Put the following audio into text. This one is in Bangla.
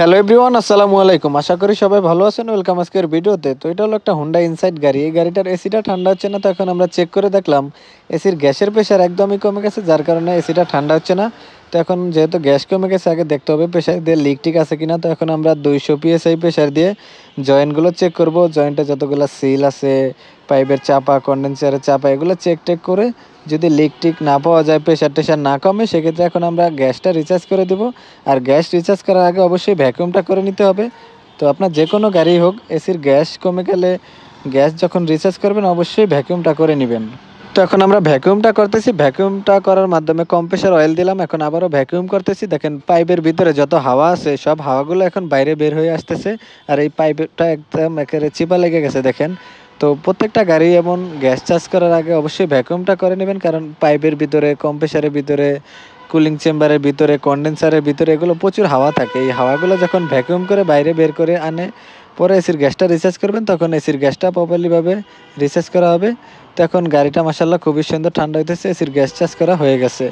হ্যালো এভরিওয়ান, আসসালামু আলাইকুম। আশা করি সবাই ভালো আছেন। ওয়েলকাম আজকের ভিডিওতে। তো এটা হলো একটা হুন্ডা ইনসাইড গাড়ি। এই গাড়িটার এসিটা ঠান্ডা হচ্ছে না। তো এখন আমরা চেক করে দেখলাম এসির গ্যাসের প্রেশার একদমই কমে গেছে, যার কারণে এসিটা ঠান্ডা হচ্ছে না। তো এখন যেহেতু গ্যাস কমে গেছে, আগে দেখতে হবে প্রেশার দিয়ে লিক টিক আছে কিনা। তো এখন আমরা 200 পিএসআই প্রেশার দিয়ে জয়েন্টগুলো চেক করব। জয়েন্টে যতগুলো সিল আছে, পাইপের চাপা, কন্ডেন্সারের চাপা, এগুলো চেক টেক করে যদি লিক টিক না পাওয়া যায়, প্রেশার টেশার না কমে, সেক্ষেত্রে এখন আমরা গ্যাসটা রিচার্জ করে দেবো। আর গ্যাস রিচার্জ করার আগে অবশ্যই ভ্যাকুয়ামটা করে নিতে হবে। তো আপনার যে কোনো গাড়ি হোক, এসির গ্যাস কমে গেলে গ্যাস যখন রিচার্জ করবেন অবশ্যই ভ্যাকুয়ামটা করে নেবেন। তো এখন আমরা ভ্যাকুয়ামটা করতেছি। ভ্যাকুয়ামটা করার মাধ্যমে কম্প্রেসার অয়েল দিলাম, এখন আবারও ভ্যাকুয়াম করতেছি। দেখেন পাইপের ভিতরে যত হাওয়া আছে সব হাওয়াগুলো এখন বাইরে বের হয়ে আসতেছে। আর এই পাইপটা একদম একেবারে চিপা লেগে গেছে দেখেন। তো প্রত্যেকটা গাড়ি এমন গ্যাস চার্জ করার আগে অবশ্যই ভ্যাকুয়ামটা করে নেবেন, কারণ পাইপের ভিতরে, কম্প্রেসারের ভিতরে, কুলিং চেম্বারের ভিতরে, কন্ডেন্সারের ভিতরে এগুলো প্রচুর হাওয়া থাকে। এই হাওয়াগুলো যখন ভ্যাকুয়াম করে বাইরে বের করে আনে, পরে এসির গ্যাসটা রিচার্জ করবেন, তখন এসির গ্যাসটা প্রপারলিভাবে রিচার্জ করা হবে। তো এখন গাড়িটা মাশাআল্লাহ খুবই সুন্দর ঠান্ডা হইতেছে, এসির গ্যাস চার্জ করা হয়ে গেছে।